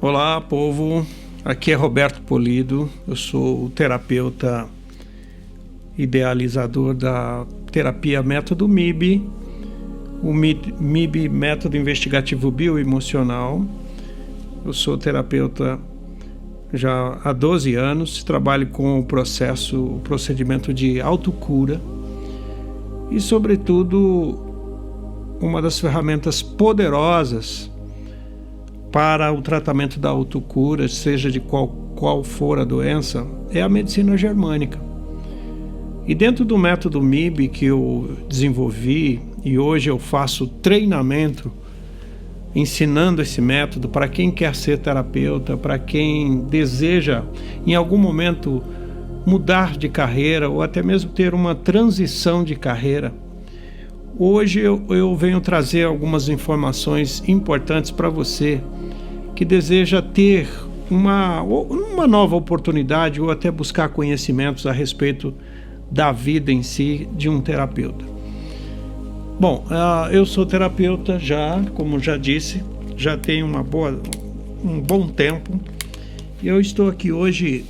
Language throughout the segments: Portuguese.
Olá, povo. Aqui é Roberto Polido. Eu sou o terapeuta idealizador da terapia Método MIB, o MIB Método Investigativo Bioemocional. Eu sou terapeuta já há 12 anos, trabalho com o procedimento de autocura e, sobretudo, uma das ferramentas poderosas para o tratamento da autocura, seja de qual for a doença, é a medicina germânica. E dentro do método MIB que eu desenvolvi, e hoje eu faço treinamento ensinando esse método para quem quer ser terapeuta, para quem deseja em algum momento mudar de carreira ou até mesmo ter uma transição de carreira. Hoje eu venho trazer algumas informações importantes para você que deseja ter uma nova oportunidade ou até buscar conhecimentos a respeito da vida em si de um terapeuta. Bom, eu sou terapeuta já, como já disse, já tenho um bom tempo. E eu estou aqui hoje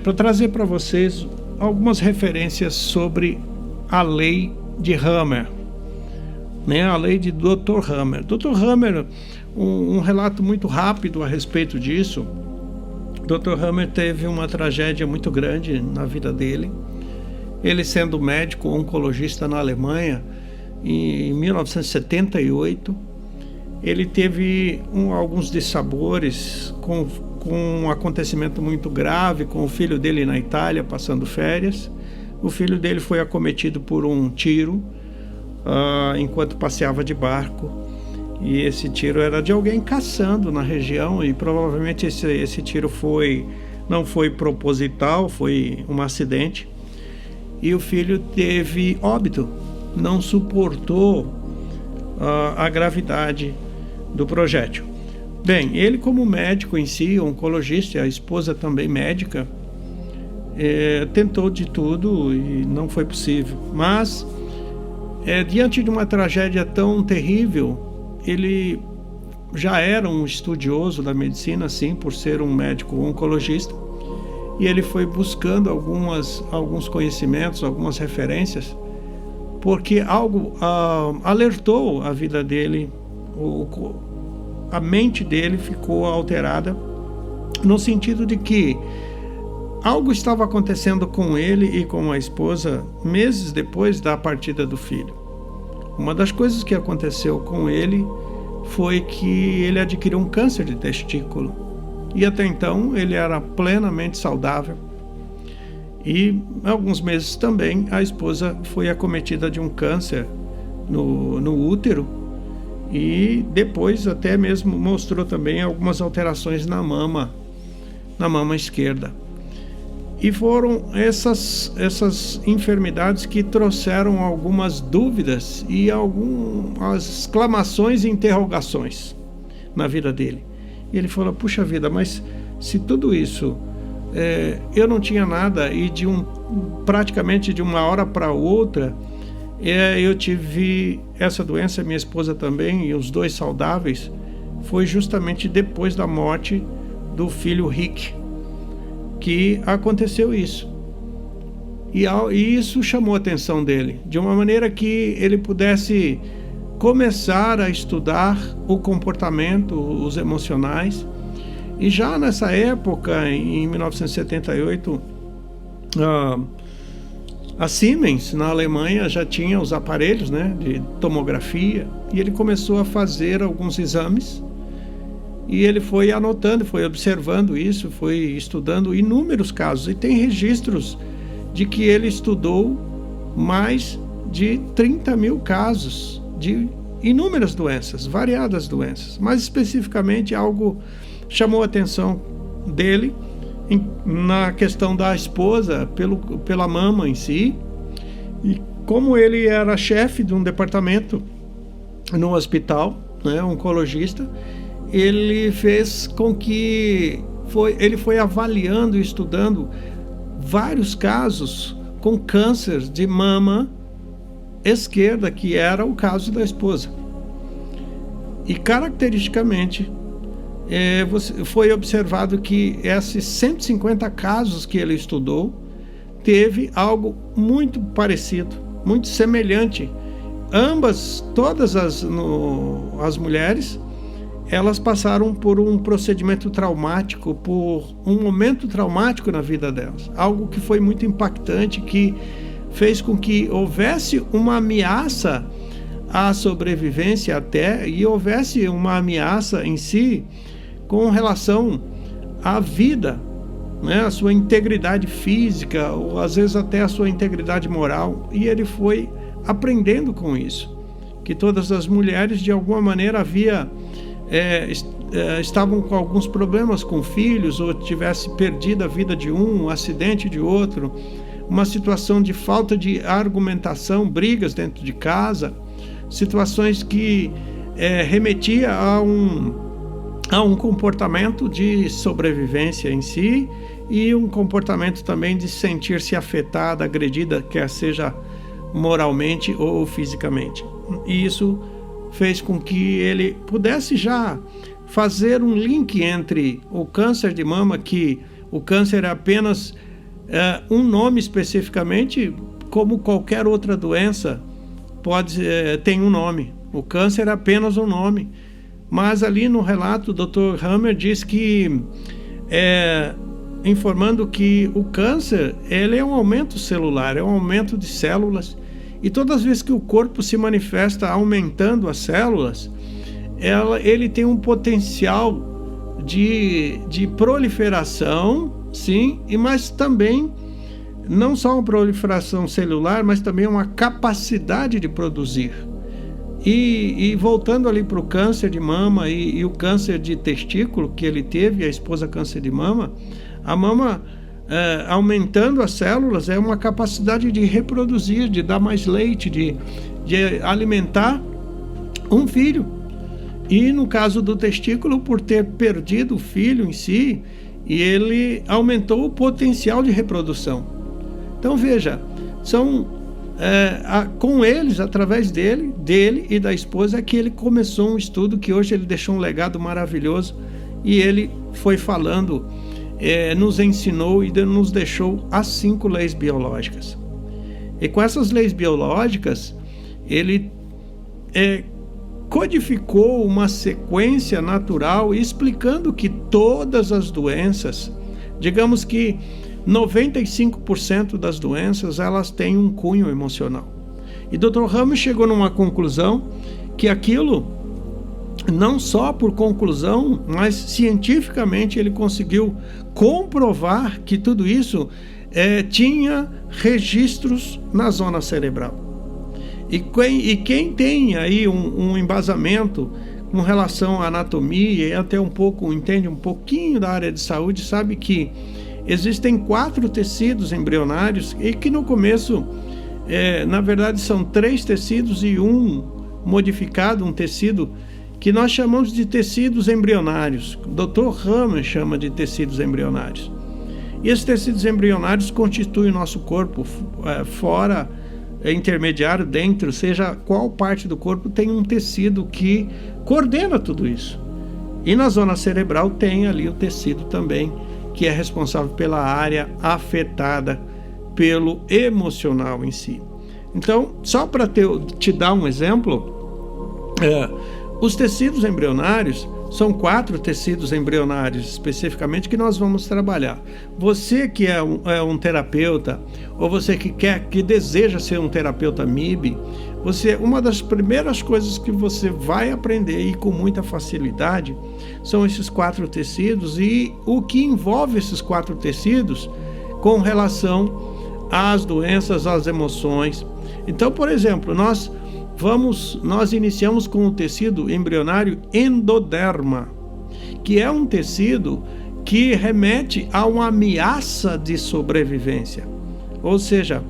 para trazer para vocês algumas referências sobre a lei de Hammer, né? A lei de Dr. Hammer. Dr. Hammer, um relato muito rápido a respeito disso. Dr. Hammer teve uma tragédia muito grande na vida dele. Ele sendo médico oncologista na Alemanha, em 1978, ele teve alguns dissabores com um acontecimento muito grave com o filho dele na Itália, passando férias. O filho dele foi acometido por um tiro enquanto passeava de barco. E esse tiro era de alguém caçando na região, e provavelmente esse tiro não foi proposital, foi um acidente. E o filho teve óbito, não suportou a gravidade do projétil. Bem, ele como médico em si, oncologista, e a esposa também médica, tentou de tudo e não foi possível. Mas, diante de uma tragédia tão terrível, ele já era um estudioso da medicina, sim, por ser um médico oncologista, e ele foi buscando alguns conhecimentos, algumas referências, porque algo alertou a vida dele, a mente dele ficou alterada, no sentido de que algo estava acontecendo com ele e com a esposa meses depois da partida do filho. Uma das coisas que aconteceu com ele foi que ele adquiriu um câncer de testículo. E até então ele era plenamente saudável. E alguns meses também a esposa foi acometida de um câncer no útero. E depois até mesmo mostrou também algumas alterações na mama esquerda. E foram essas enfermidades que trouxeram algumas dúvidas e algumas exclamações e interrogações na vida dele. E ele falou: puxa vida, mas se tudo isso eu não tinha nada, e praticamente de uma hora para outra eu tive essa doença, minha esposa também, e os dois saudáveis, foi justamente depois da morte do filho Rick que aconteceu isso. E isso chamou a atenção dele, de uma maneira que ele pudesse começar a estudar o comportamento, os emocionais. E já nessa época, em 1978, a Siemens, na Alemanha, já tinha os aparelhos, né, de tomografia, e ele começou a fazer alguns exames. E ele foi anotando, foi observando isso, foi estudando inúmeros casos. E tem registros de que ele estudou mais de 30 mil casos de inúmeras doenças, variadas doenças. Mas especificamente algo chamou a atenção dele na questão da esposa, pela mama em si. E como ele era chefe de um departamento no hospital, né, oncologista, ele fez com que ele foi avaliando e estudando vários casos com câncer de mama esquerda, que era o caso da esposa. E caracteristicamente foi observado que esses 150 casos que ele estudou, teve algo muito parecido, muito semelhante. Todas as mulheres, elas passaram por um procedimento traumático, por um momento traumático na vida delas. Algo que foi muito impactante, que fez com que houvesse uma ameaça à sobrevivência até, e houvesse uma ameaça em si com relação à vida, né? A sua integridade física, ou às vezes até a sua integridade moral. E ele foi aprendendo com isso, que todas as mulheres de alguma maneira estavam com alguns problemas com filhos, ou tivesse perdido a vida de um acidente de outro, uma situação de falta de argumentação, brigas dentro de casa, situações que remetia a um comportamento de sobrevivência em si, e um comportamento também de sentir-se afetada, agredida, quer seja moralmente ou fisicamente. E isso fez com que ele pudesse já fazer um link entre o câncer de mama, que o câncer é apenas um nome especificamente, como qualquer outra doença tem um nome. O câncer é apenas um nome. Mas ali no relato, o Dr. Hammer diz que, informando que o câncer, ele é um aumento celular, é um aumento de células, e todas as vezes que o corpo se manifesta aumentando as células, ele tem um potencial de proliferação, sim, mas também não só uma proliferação celular, mas também uma capacidade de produzir. E voltando ali para o câncer de mama e o câncer de testículo que ele teve, a esposa câncer de mama, a mama aumentando as células é uma capacidade de reproduzir, de dar mais leite, de alimentar um filho. E no caso do testículo, por ter perdido o filho em si, e ele aumentou o potencial de reprodução. Então veja, com eles, através dele e da esposa, é que ele começou um estudo que hoje ele deixou um legado maravilhoso, e ele foi falando, nos ensinou e nos deixou as 5 leis biológicas. E com essas leis biológicas, ele codificou uma sequência natural, explicando que todas as doenças, digamos que 95% das doenças, elas têm um cunho emocional. E Dr. Hammer chegou numa conclusão que aquilo, não só por conclusão, mas cientificamente ele conseguiu comprovar que tudo isso tinha registros na zona cerebral. E quem tem aí um embasamento com relação à anatomia e até entende um pouquinho da área de saúde, sabe que existem 4 tecidos embrionários, e que no começo, na verdade, são 3 tecidos e um modificado, um tecido que nós chamamos de tecidos embrionários. O Dr. Hammer chama de tecidos embrionários. E esses tecidos embrionários constituem o nosso corpo, fora, intermediário, dentro, seja qual parte do corpo, tem um tecido que coordena tudo isso. E na zona cerebral tem ali o tecido também, que é responsável pela área afetada pelo emocional em si. Então, só para te dar um exemplo, os tecidos embrionários são 4 tecidos embrionários especificamente que nós vamos trabalhar. Você que é um terapeuta, ou você que deseja ser um terapeuta MIB, uma das primeiras coisas que você vai aprender, e com muita facilidade, são esses 4 tecidos e o que envolve esses 4 tecidos com relação às doenças, às emoções. Então, por exemplo, nós iniciamos com o tecido embrionário endoderma, que é um tecido que remete a uma ameaça de sobrevivência. Ou seja,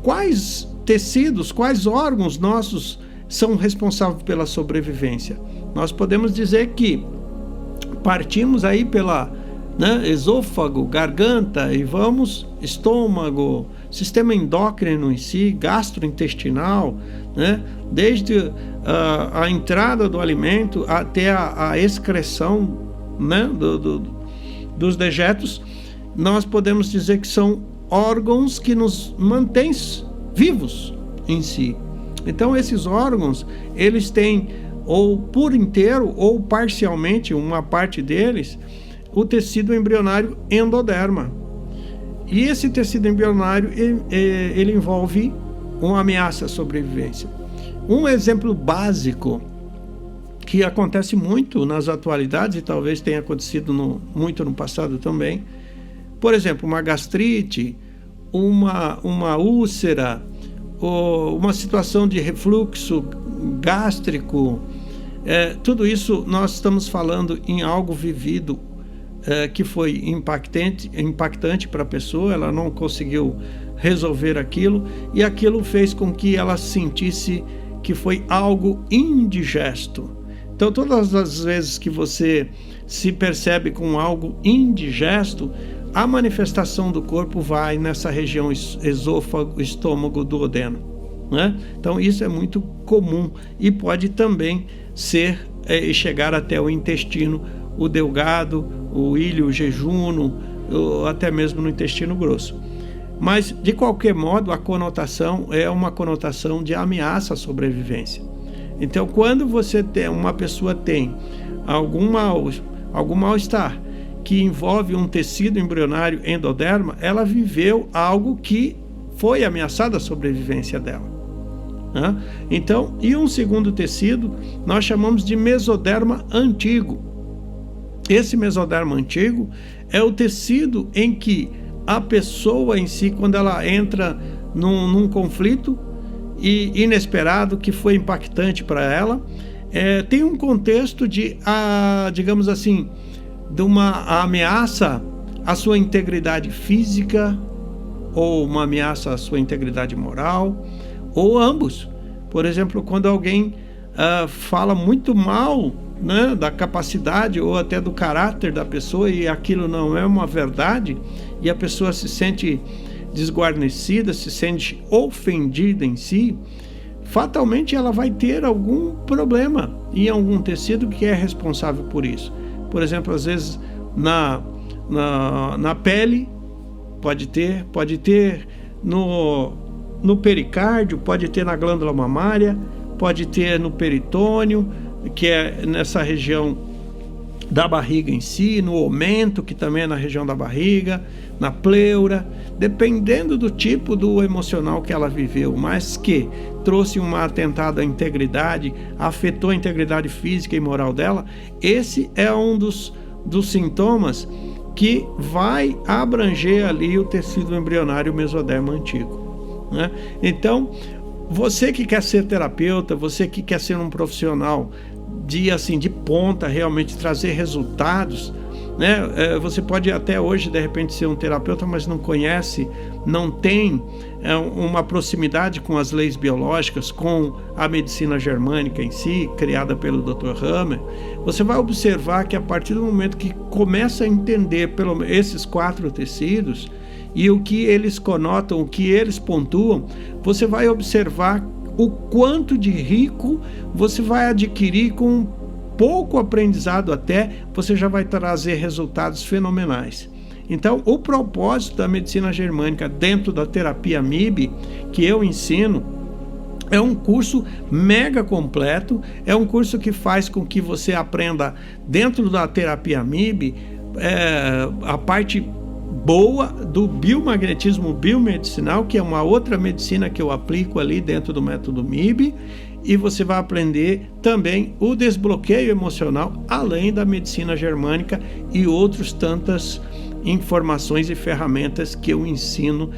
quais tecidos, quais órgãos nossos são responsáveis pela sobrevivência? Nós podemos dizer que partimos aí né? Esôfago, garganta e vamos estômago, sistema endócrino em si, gastrointestinal, né? Desde a entrada do alimento até a excreção, né? Dos dejetos, nós podemos dizer que são órgãos que nos mantêm vivos em si. Então esses órgãos, eles têm ou por inteiro ou parcialmente, uma parte deles, o tecido embrionário endoderma. E esse tecido embrionário, ele envolve uma ameaça à sobrevivência. Um exemplo básico que acontece muito nas atualidades e talvez tenha acontecido muito no passado também, por exemplo, uma gastrite, uma úlcera, ou uma situação de refluxo gástrico, tudo isso nós estamos falando em algo vivido que foi impactante para a pessoa, ela não conseguiu resolver aquilo e aquilo fez com que ela sentisse que foi algo indigesto. Então, todas as vezes que você se percebe com algo indigesto, a manifestação do corpo vai nessa região esôfago, estômago, duodeno, né? Então, isso é muito comum e pode também ser chegar até o intestino, o delgado, o ilho, o jejuno, ou até mesmo no intestino grosso. Mas, de qualquer modo, a conotação é uma conotação de ameaça à sobrevivência. Então, quando uma pessoa tem algum mal-estar que envolve um tecido embrionário endoderma, ela viveu algo que foi ameaçado a sobrevivência dela, né? Então, e um segundo tecido, nós chamamos de mesoderma antigo. Esse mesoderma antigo é o tecido em que a pessoa em si, quando ela entra num conflito inesperado, que foi impactante para ela, tem um contexto digamos assim, de uma ameaça à sua integridade física, ou uma ameaça à sua integridade moral, ou ambos. Por exemplo, quando alguém fala muito mal, né, da capacidade ou até do caráter da pessoa e aquilo não é uma verdade, e a pessoa se sente desguarnecida, se sente ofendida em si, fatalmente ela vai ter algum problema em algum tecido que é responsável por isso. Por exemplo, às vezes na pele pode ter no pericárdio, pode ter na glândula mamária, pode ter no peritônio, que é nessa região da barriga em si, no omento, que também é na região da barriga, na pleura, dependendo do tipo do emocional que ela viveu, mas que trouxe um atentado à integridade, afetou a integridade física e moral dela. Esse é um dos sintomas que vai abranger ali o tecido embrionário mesoderma antigo, né? Então, você que quer ser terapeuta, você que quer ser um profissional de ponta, realmente trazer resultados, né? Você pode até hoje de repente ser um terapeuta, mas não conhece, não tem uma proximidade com as leis biológicas, com a medicina germânica em si, criada pelo Dr. Hammer. Você vai observar que a partir do momento que começa a entender esses 4 tecidos e o que eles conotam, o que eles pontuam, você vai observar o quanto de rico você vai adquirir com pouco aprendizado, até você já vai trazer resultados fenomenais. Então, o propósito da medicina germânica dentro da terapia MIB, que eu ensino, é um curso mega completo, é um curso que faz com que você aprenda dentro da terapia MIB a parte boa do biomagnetismo biomedicinal, que é uma outra medicina que eu aplico ali dentro do método MIB, e você vai aprender também o desbloqueio emocional, além da medicina germânica e outras tantas informações e ferramentas que eu ensino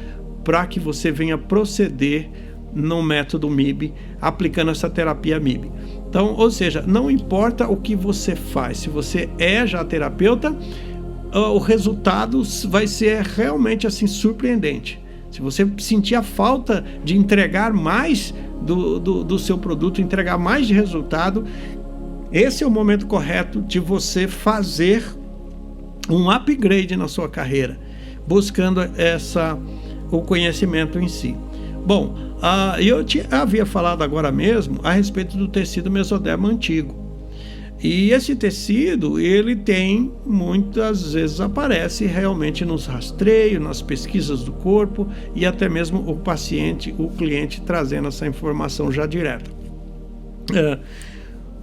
para que você venha proceder no método MIB, aplicando essa terapia MIB. Então, ou seja, não importa o que você faz, se você é já terapeuta, o resultado vai ser realmente assim surpreendente. Se você sentir a falta de entregar mais do seu produto, entregar mais de resultado, esse é o momento correto de você fazer um upgrade na sua carreira, buscando o conhecimento em si. Bom, eu havia falado agora mesmo a respeito do tecido mesoderma antigo. E esse tecido, ele tem, muitas vezes aparece realmente nos rastreios, nas pesquisas do corpo e até mesmo o paciente, o cliente trazendo essa informação já direta.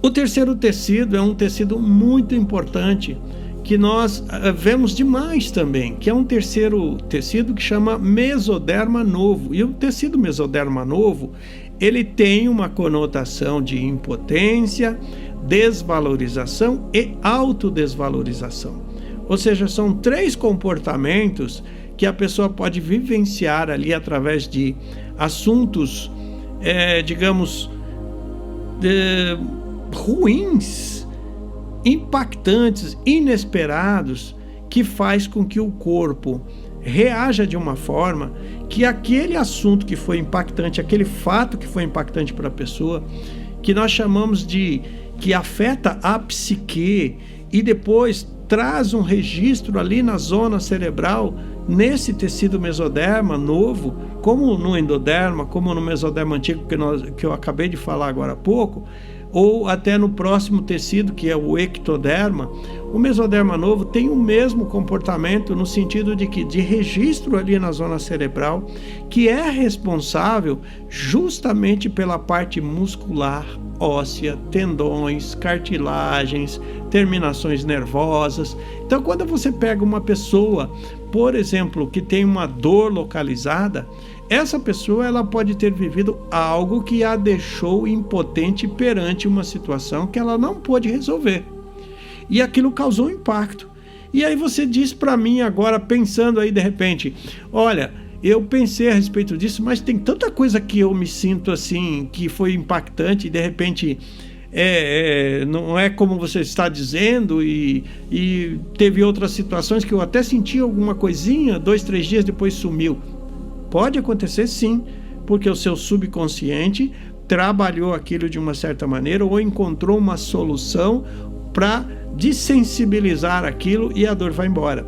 O terceiro tecido é um tecido muito importante que nós vemos demais também, que é um terceiro tecido que chama mesoderma novo. E o tecido mesoderma novo, ele tem uma conotação de impotência, desvalorização e autodesvalorização. Ou seja, são 3 comportamentos que a pessoa pode vivenciar ali através de assuntos, digamos, ruins, impactantes, inesperados, que faz com que o corpo reaja de uma forma que aquele assunto que foi impactante, aquele fato que foi impactante para a pessoa, que nós chamamos de que afeta a psique e depois traz um registro ali na zona cerebral, nesse tecido mesoderma novo, como no endoderma, como no mesoderma antigo que eu acabei de falar agora há pouco, ou até no próximo tecido, que é o ectoderma. O mesoderma novo tem o mesmo comportamento no sentido de registro ali na zona cerebral, que é responsável justamente pela parte muscular, óssea, tendões, cartilagens, terminações nervosas. Então, quando você pega uma pessoa, por exemplo, que tem uma dor localizada, essa pessoa ela pode ter vivido algo que a deixou impotente perante uma situação que ela não pôde resolver. E aquilo causou impacto. E aí você diz para mim agora, pensando aí de repente, olha, eu pensei a respeito disso, mas tem tanta coisa que eu me sinto assim, que foi impactante e de repente não é como você está dizendo, e teve outras situações que eu até senti alguma coisinha, 2, 3 dias depois sumiu. Pode acontecer sim, porque o seu subconsciente trabalhou aquilo de uma certa maneira ou encontrou uma solução para desensibilizar aquilo e a dor vai embora.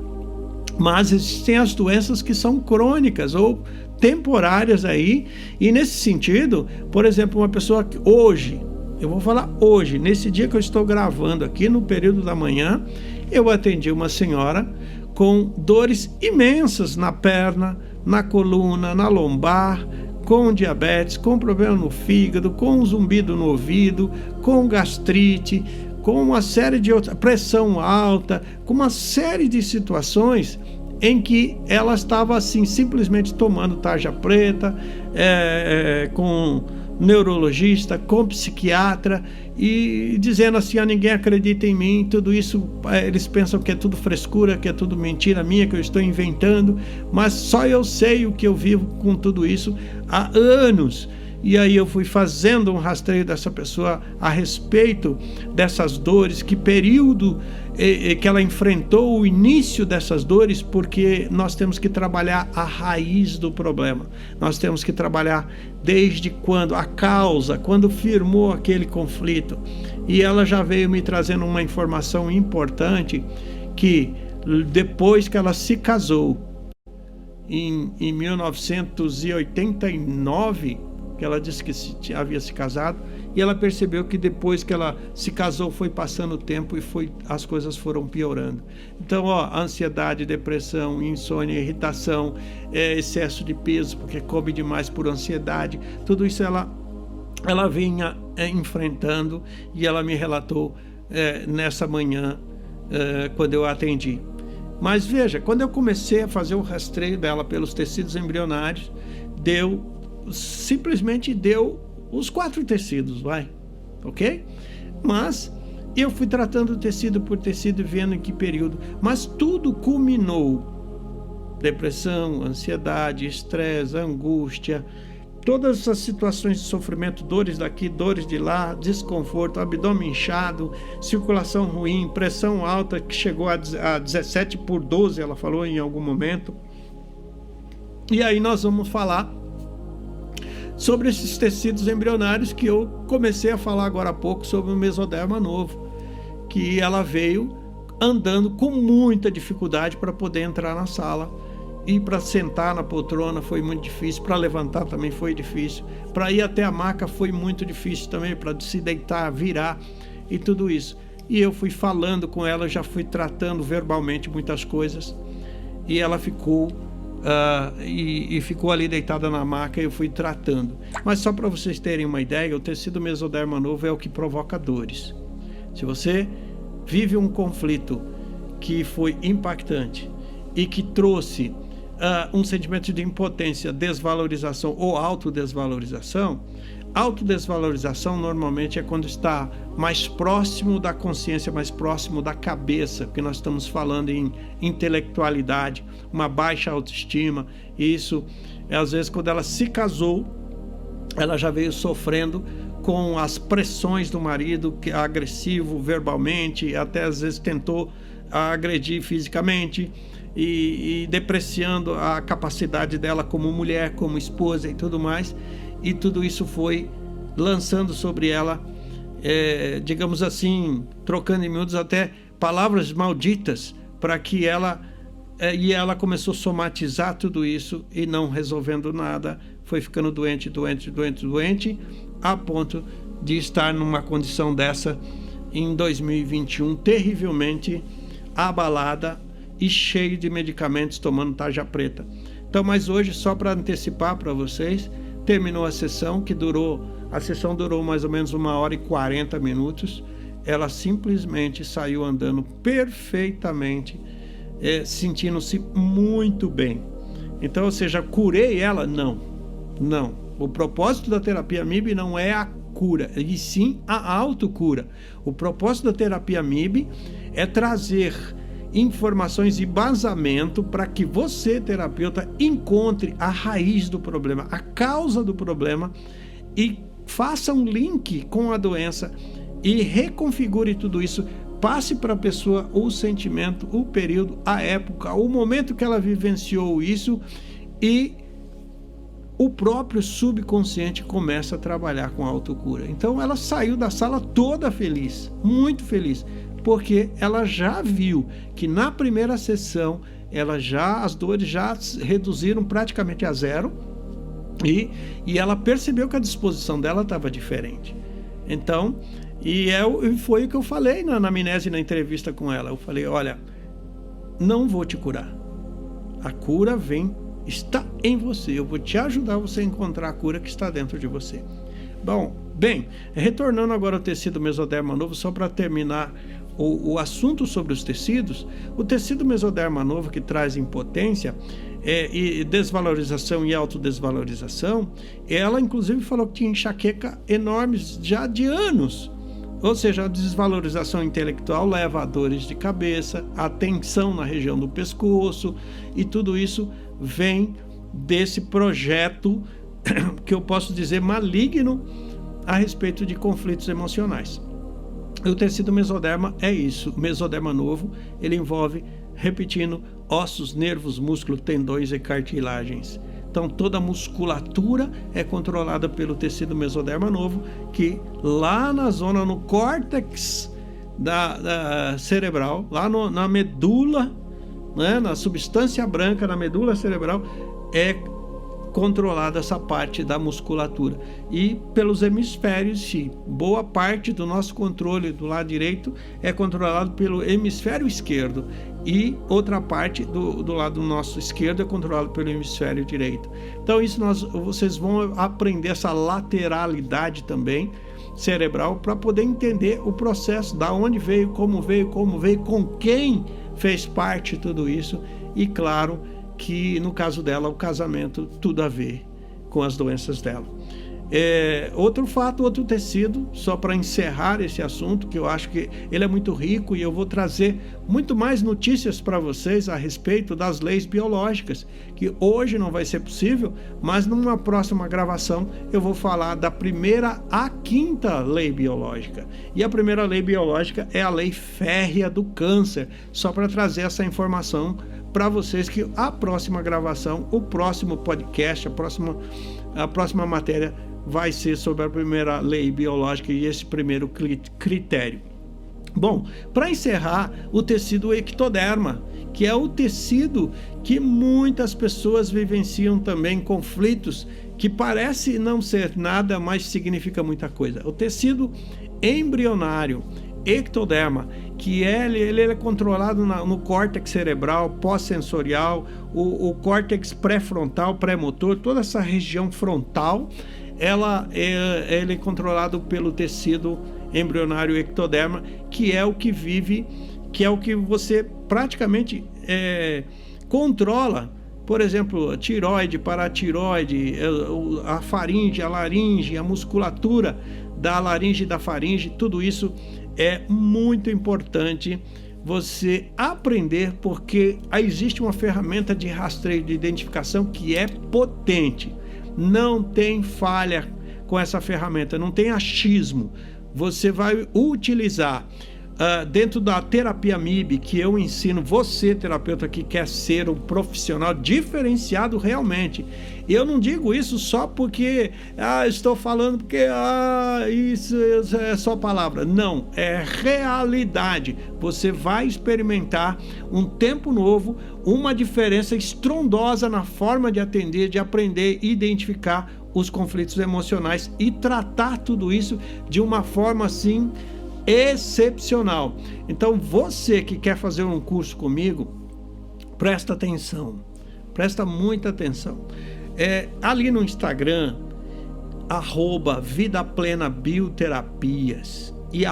Mas existem as doenças que são crônicas ou temporárias aí, e nesse sentido, por exemplo, uma pessoa que hoje, eu vou falar hoje, nesse dia que eu estou gravando aqui, no período da manhã, eu atendi uma senhora com dores imensas na perna, na coluna, na lombar, com diabetes, com problema no fígado, com zumbido no ouvido, com gastrite, com uma série de outras, pressão alta, com uma série de situações em que ela estava assim, simplesmente tomando tarja preta, com neurologista, com psiquiatra, e dizendo assim, ninguém acredita em mim, tudo isso, eles pensam que é tudo frescura, que é tudo mentira minha, que eu estou inventando, mas só eu sei o que eu vivo com tudo isso há anos. E aí eu fui fazendo um rastreio dessa pessoa a respeito dessas dores, que período que ela enfrentou o início dessas dores, porque nós temos que trabalhar a raiz do problema. Nós temos que trabalhar desde quando, a causa, quando firmou aquele conflito. E ela já veio me trazendo uma informação importante, que depois que ela se casou, em 1989, que ela disse que havia se casado, e ela percebeu que depois que ela se casou foi passando o tempo e as coisas foram piorando. Então, ansiedade, depressão, insônia, irritação, excesso de peso, porque come demais por ansiedade, tudo isso ela vinha enfrentando, e ela me relatou nessa manhã, quando eu a atendi. Mas veja, quando eu comecei a fazer o rastreio dela pelos tecidos embrionários, simplesmente deu os 4 tecidos, ok? Mas eu fui tratando tecido por tecido e vendo em que período, mas tudo culminou: depressão, ansiedade, estresse, angústia, todas essas situações de sofrimento, dores daqui, dores de lá, desconforto, abdômen inchado, circulação ruim, pressão alta que chegou a 17/12, ela falou em algum momento. E aí nós vamos falar sobre esses tecidos embrionários, que eu comecei a falar agora há pouco sobre o mesoderma novo, que ela veio andando com muita dificuldade para poder entrar na sala. E para sentar na poltrona foi muito difícil, para levantar também foi difícil, para ir até a maca foi muito difícil também, para se deitar, virar e tudo isso. E eu fui falando com ela, já fui tratando verbalmente muitas coisas, e ela ficou ficou ali deitada na maca e eu fui tratando. Mas só para vocês terem uma ideia, o tecido mesoderma novo é o que provoca dores. Se você vive um conflito que foi impactante e que trouxe um sentimento de impotência, desvalorização ou autodesvalorização. Autodesvalorização normalmente é quando está mais próximo da consciência, mais próximo da cabeça, porque nós estamos falando em intelectualidade, uma baixa autoestima. E isso, às vezes, quando ela se casou, ela já veio sofrendo com as pressões do marido, que é agressivo verbalmente, até às vezes tentou agredir fisicamente, e depreciando a capacidade dela como mulher, como esposa e tudo mais, e tudo isso foi lançando sobre ela, digamos assim, trocando em miúdos até palavras malditas, para que ela começou a somatizar tudo isso e não resolvendo nada, foi ficando doente, a ponto de estar numa condição dessa em 2021, terrivelmente abalada e cheio de medicamentos, tomando tarja preta. Então, mas hoje, só para antecipar para vocês, terminou a sessão, a sessão durou mais ou menos 1h40. Ela simplesmente saiu andando perfeitamente, sentindo-se muito bem. Então, ou seja, curei ela? Não. O propósito da terapia MIB não é a cura, e sim a autocura. O propósito da terapia MIB é trazer informações e embasamento para que você, terapeuta, encontre a raiz do problema, a causa do problema, e faça um link com a doença e reconfigure tudo isso. Passe para a pessoa o sentimento, o período, a época, o momento que ela vivenciou isso, e o próprio subconsciente começa a trabalhar com a autocura. Então ela saiu da sala toda feliz, muito feliz, porque ela já viu que na primeira sessão as dores já reduziram praticamente a zero, e ela percebeu que a disposição dela estava diferente. Então, foi o que eu falei na anamnese, na entrevista com ela. Eu falei: olha, não vou te curar. A cura está em você. Eu vou te ajudar você a encontrar a cura que está dentro de você. Bem, retornando agora ao tecido mesoderma novo, só para terminar o assunto sobre os tecidos. O tecido mesoderma novo, que traz impotência, e desvalorização e autodesvalorização, ela inclusive falou que tinha enxaqueca enormes já de anos. Ou seja, a desvalorização intelectual leva a dores de cabeça, a tensão na região do pescoço, e tudo isso vem desse projeto que eu posso dizer maligno a respeito de conflitos emocionais. O tecido mesoderma é isso. O mesoderma novo, ele envolve, repetindo, ossos, nervos, músculos, tendões e cartilagens. Então, toda a musculatura é controlada pelo tecido mesoderma novo, que lá na zona, no córtex da cerebral, lá na medula, né, na substância branca, na medula cerebral, é controlada essa parte da musculatura. E pelos hemisférios, sim, boa parte do nosso controle do lado direito é controlado pelo hemisfério esquerdo, e outra parte do lado nosso esquerdo é controlado pelo hemisfério direito. Então isso vocês vão aprender essa lateralidade também cerebral, para poder entender o processo, da onde veio, como veio, com quem fez parte tudo isso. E claro que no caso dela, o casamento, tudo a ver com as doenças dela. Outro fato, outro tecido, só para encerrar esse assunto, que eu acho que ele é muito rico, e eu vou trazer muito mais notícias para vocês a respeito das leis biológicas, que hoje não vai ser possível, mas numa próxima gravação eu vou falar da primeira à quinta lei biológica. E a primeira lei biológica é a lei férrea do câncer, só para trazer essa informação para vocês, que a próxima gravação, o próximo podcast, a próxima matéria vai ser sobre a primeira lei biológica e esse primeiro critério. Bom, para encerrar, o tecido ectoderma, que é o tecido que muitas pessoas vivenciam também conflitos, que parece não ser nada, mas significa muita coisa. O tecido embrionário, ectoderma, que ele é controlado no córtex cerebral, pós-sensorial, o córtex pré-frontal, pré-motor, toda essa região frontal, ele é controlado pelo tecido embrionário ectoderma, que é o que vive, que é o que você praticamente controla. Por exemplo, a tireoide, paratireoide, a faringe, a laringe, a musculatura da laringe e da faringe, tudo isso é muito importante você aprender, porque existe uma ferramenta de rastreio de identificação que é potente. Não tem falha com essa ferramenta, não tem achismo. Você vai utilizar dentro da terapia MIB, que eu ensino você, terapeuta que quer ser um profissional diferenciado realmente. E eu não digo isso só porque estou falando porque isso é só palavra. Não, é realidade. Você vai experimentar um tempo novo, uma diferença estrondosa na forma de atender, de aprender e identificar os conflitos emocionais e tratar tudo isso de uma forma assim excepcional. Então, você que quer fazer um curso comigo, presta atenção, presta muita atenção. Ali no Instagram, @vidaplenabioTerapias e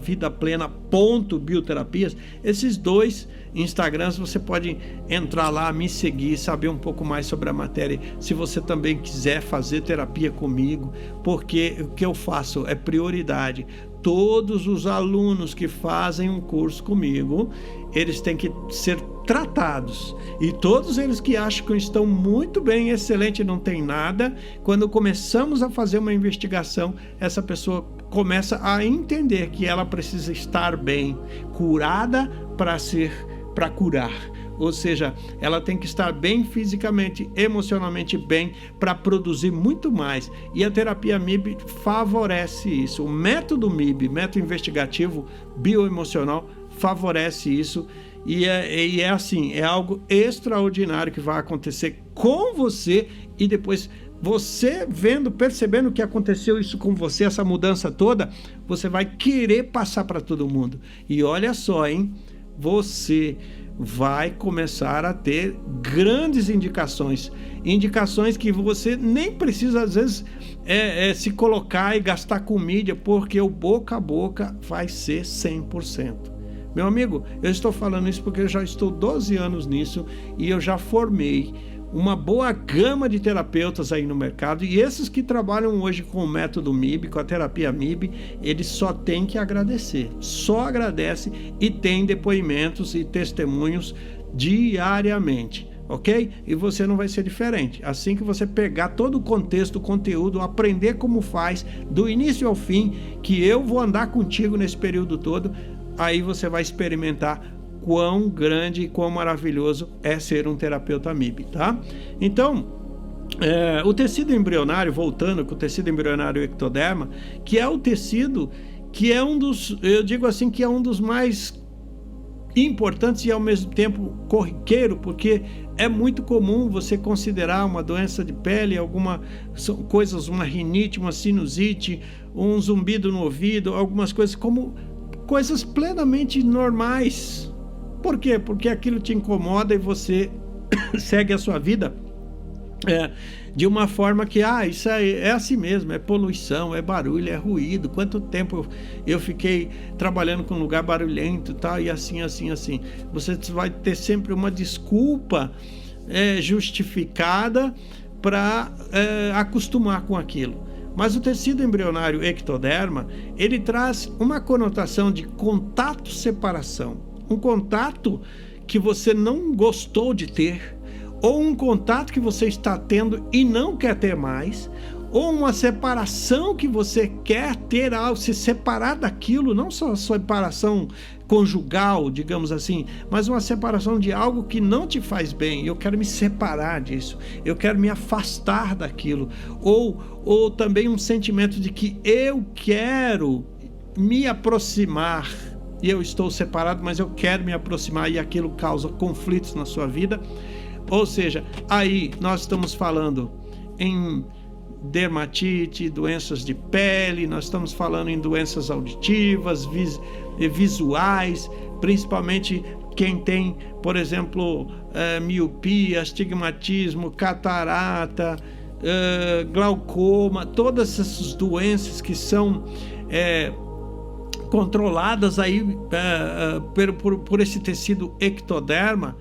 @vidaplena.bioterapias, esses dois Instagrams você pode entrar lá, me seguir, saber um pouco mais sobre a matéria, se você também quiser fazer terapia comigo, porque o que eu faço é prioridade. Todos os alunos que fazem um curso comigo, eles têm que ser tratados. E todos eles que acham que estão muito bem, excelente, não tem nada, quando começamos a fazer uma investigação, essa pessoa começa a entender que ela precisa estar bem, curada para curar. Ou seja, ela tem que estar bem fisicamente, emocionalmente bem, para produzir muito mais. E a terapia MIB favorece isso. O método MIB, método investigativo bioemocional, favorece isso. E é assim, é algo extraordinário que vai acontecer com você, e depois você percebendo que aconteceu isso com você, essa mudança toda, você vai querer passar para todo mundo. E olha só, hein? Você vai começar a ter grandes indicações que você nem precisa às vezes se colocar e gastar com mídia, porque o boca a boca vai ser 100%. Meu amigo, eu estou falando isso porque eu já estou 12 anos nisso e eu já formei uma boa gama de terapeutas aí no mercado, e esses que trabalham hoje com o método MIB, com a terapia MIB, eles só têm que agradecer, só agradece, e tem depoimentos e testemunhos diariamente, ok? E você não vai ser diferente. Assim que você pegar todo o contexto, o conteúdo, aprender como faz, do início ao fim, que eu vou andar contigo nesse período todo, aí você vai experimentar quão grande e quão maravilhoso é ser um terapeuta MIB, tá? Então, o tecido embrionário, voltando com o tecido embrionário ectoderma, que é o tecido que é um dos, eu digo assim, que é um dos mais importantes e ao mesmo tempo corriqueiro, porque é muito comum você considerar uma doença de pele, coisas, uma rinite, uma sinusite, um zumbido no ouvido, algumas coisas como coisas plenamente normais. Por quê? Porque aquilo te incomoda e você segue a sua vida de uma forma que, isso aí é assim mesmo, é poluição, é barulho, é ruído. Quanto tempo eu fiquei trabalhando com um lugar barulhento, tal, e assim. Você vai ter sempre uma desculpa justificada para acostumar com aquilo. Mas o tecido embrionário ectoderma, ele traz uma conotação de contato-separação. Um contato que você não gostou de ter, ou um contato que você está tendo e não quer ter mais, ou uma separação que você quer ter ao se separar daquilo, não só a separação conjugal, digamos assim, mas uma separação de algo que não te faz bem. Eu quero me separar disso, eu quero me afastar daquilo, ou também um sentimento de que eu quero me aproximar, e eu estou separado, mas eu quero me aproximar e aquilo causa conflitos na sua vida. Ou seja, aí nós estamos falando em dermatite, doenças de pele, nós estamos falando em doenças auditivas, visuais, principalmente quem tem, por exemplo, miopia, astigmatismo, catarata, glaucoma, todas essas doenças que são controladas aí por esse tecido ectoderma.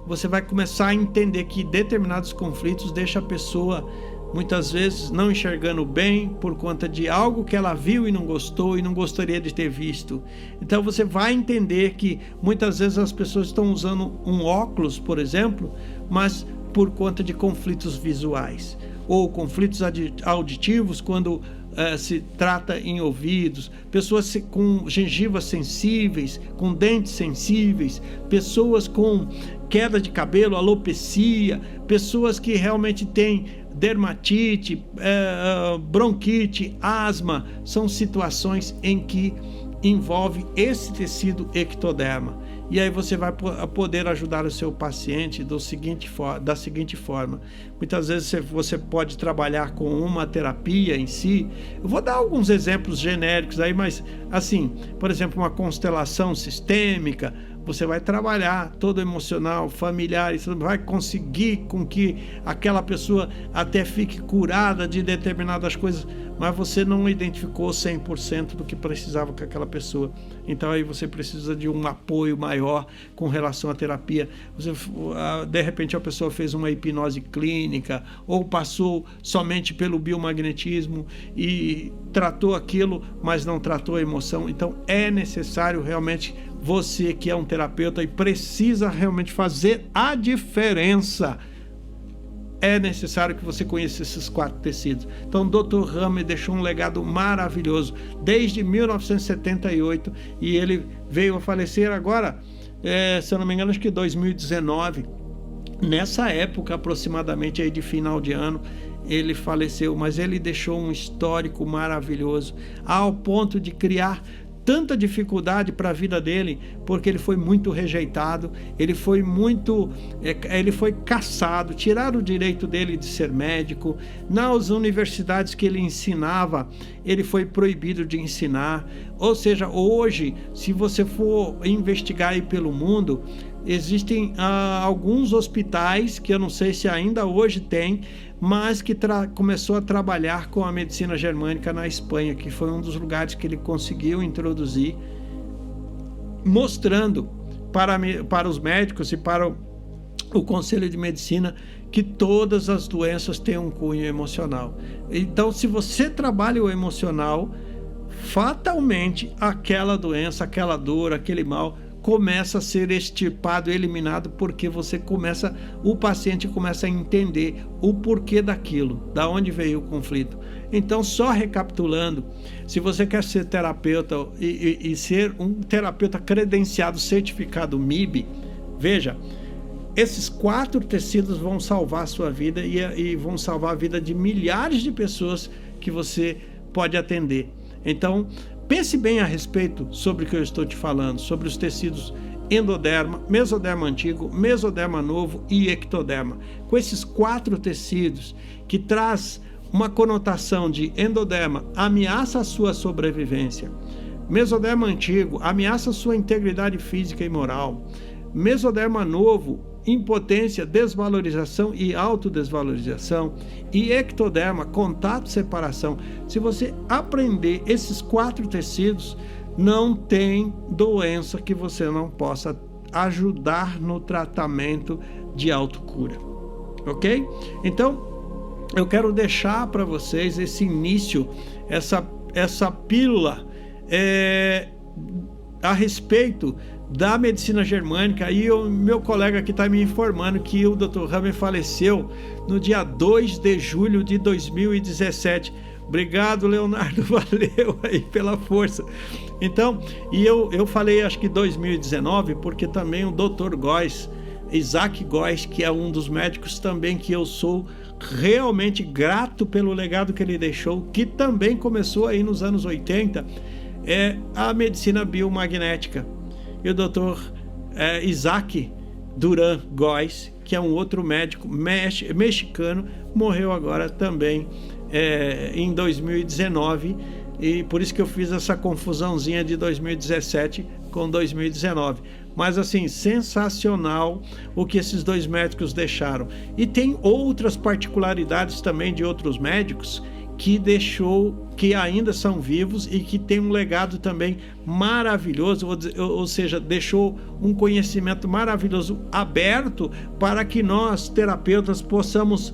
Você vai começar a entender que determinados conflitos deixam a pessoa muitas vezes não enxergando bem por conta de algo que ela viu e não gostou e não gostaria de ter visto. Então você vai entender que muitas vezes as pessoas estão usando um óculos, por exemplo, mas por conta de conflitos visuais ou conflitos auditivos quando se trata em ouvidos, pessoas com gengivas sensíveis, com dentes sensíveis, pessoas com queda de cabelo, alopecia, pessoas que realmente têm dermatite, bronquite, asma, são situações em que envolve esse tecido ectoderma. E aí você vai poder ajudar o seu paciente da seguinte forma. Muitas vezes você pode trabalhar com uma terapia em si. Eu vou dar alguns exemplos genéricos aí, mas assim, por exemplo, uma constelação sistêmica. Você vai trabalhar todo emocional, familiar, e você vai conseguir com que aquela pessoa até fique curada de determinadas coisas, mas você não identificou 100% do que precisava com aquela pessoa. Então aí você precisa de um apoio maior com relação à terapia. De repente a pessoa fez uma hipnose clínica ou passou somente pelo biomagnetismo e tratou aquilo, mas não tratou a emoção. Então é necessário realmente, você que é um terapeuta e precisa realmente fazer a diferença, é necessário que você conheça esses 4 tecidos. Então o Dr. Hammer deixou um legado maravilhoso desde 1978 e ele veio a falecer agora, se eu não me engano, acho que 2019, nessa época aproximadamente aí de final de ano, ele faleceu, mas ele deixou um histórico maravilhoso, ao ponto de criar tanta dificuldade para a vida dele, porque ele foi muito rejeitado, ele foi caçado, tiraram o direito dele de ser médico. Nas universidades que ele ensinava, ele foi proibido de ensinar. Ou seja, hoje, se você for investigar aí pelo mundo, existem alguns hospitais, que eu não sei se ainda hoje tem, mas que começou a trabalhar com a medicina germânica na Espanha, que foi um dos lugares que ele conseguiu introduzir, mostrando para os médicos e para o Conselho de Medicina que todas as doenças têm um cunho emocional. Então, se você trabalha o emocional, fatalmente aquela doença, aquela dor, aquele mal começa a ser extirpado, eliminado, porque o paciente começa a entender o porquê daquilo, da onde veio o conflito. Então, só recapitulando, se você quer ser terapeuta e ser um terapeuta credenciado, certificado MIB, veja, esses 4 tecidos vão salvar a sua vida e vão salvar a vida de milhares de pessoas que você pode atender. Então, pense bem a respeito sobre o que eu estou te falando, sobre os tecidos endoderma, mesoderma antigo, mesoderma novo e ectoderma. Com esses 4 tecidos que traz uma conotação de endoderma, ameaça a sua sobrevivência. Mesoderma antigo, ameaça a sua integridade física e moral. Mesoderma novo, impotência, desvalorização e autodesvalorização. E ectoderma, contato, separação. Se você aprender esses 4 tecidos, não tem doença que você não possa ajudar no tratamento de autocura, ok? Então, eu quero deixar para vocês esse início, essa pílula a respeito da medicina germânica. E meu colega aqui está me informando que o Dr. Hammer faleceu no dia 2 de julho de 2017. Obrigado, Leonardo, valeu aí pela força. Então, e eu falei acho que 2019, porque também o Dr. Góes, Isaac Góes, que é um dos médicos também que eu sou realmente grato pelo legado que ele deixou, que também começou aí nos anos 80, é a medicina biomagnética. E o Dr. Isaac Duran Góes, que é um outro médico mexicano, morreu agora também em 2019, e por isso que eu fiz essa confusãozinha de 2017 com 2019. Mas assim, sensacional o que esses dois médicos deixaram. E tem outras particularidades também de outros médicos que ainda são vivos e que tem um legado também maravilhoso, ou seja, deixou um conhecimento maravilhoso aberto para que nós, terapeutas, possamos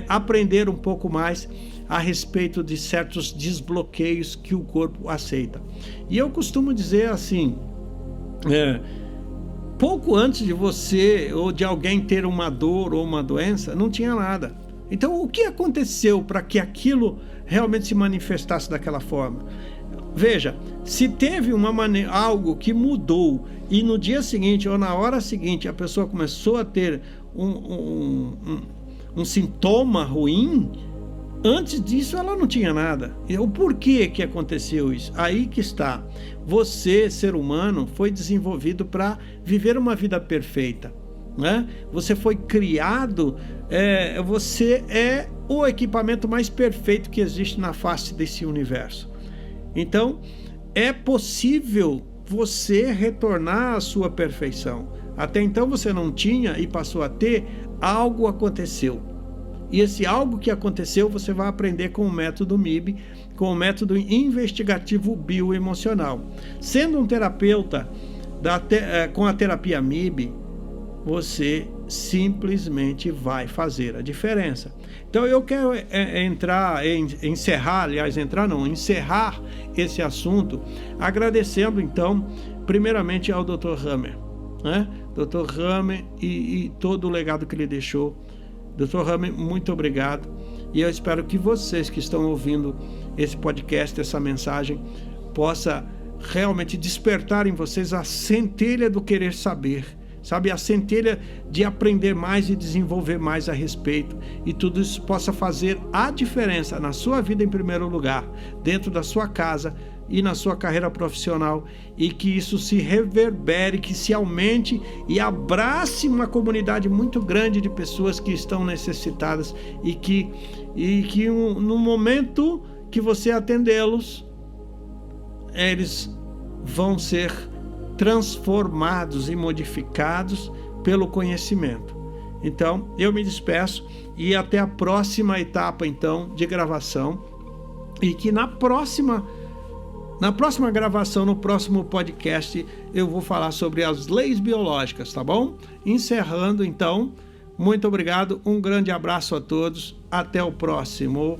aprender um pouco mais a respeito de certos desbloqueios que o corpo aceita. E eu costumo dizer assim, pouco antes de você ou de alguém ter uma dor ou uma doença, não tinha nada. Então, o que aconteceu para que aquilo realmente se manifestasse daquela forma? Veja, se teve algo que mudou e no dia seguinte ou na hora seguinte a pessoa começou a ter um sintoma ruim, antes disso ela não tinha nada. E o porquê que aconteceu isso? Aí que está. Você, ser humano, foi desenvolvido para viver uma vida perfeita. Né? Você foi criado, você é o equipamento mais perfeito que existe na face desse universo. Então, é possível você retornar à sua perfeição. Até então você não tinha e passou a ter, algo aconteceu. E esse algo que aconteceu você vai aprender com o método MIB, com o método investigativo bioemocional. Sendo um terapeuta com a terapia MIB, você simplesmente vai fazer a diferença. Então eu quero encerrar esse assunto agradecendo então primeiramente ao Dr. Hammer, né? Dr. Hammer e todo o legado que ele deixou. Dr. Hammer, muito obrigado, e eu espero que vocês que estão ouvindo esse podcast, essa mensagem, possa realmente despertar em vocês a centelha do querer saber, sabe, a centelha de aprender mais e desenvolver mais a respeito, e tudo isso possa fazer a diferença na sua vida em primeiro lugar, dentro da sua casa e na sua carreira profissional, e que isso se reverbere, que se aumente e abrace uma comunidade muito grande de pessoas que estão necessitadas e que no momento que você atendê-los, eles vão ser transformados e modificados pelo conhecimento. Então, eu me despeço e até a próxima etapa, então, de gravação, e que na próxima gravação, no próximo podcast, eu vou falar sobre as leis biológicas, tá bom? Encerrando, então, muito obrigado, um grande abraço a todos, até o próximo.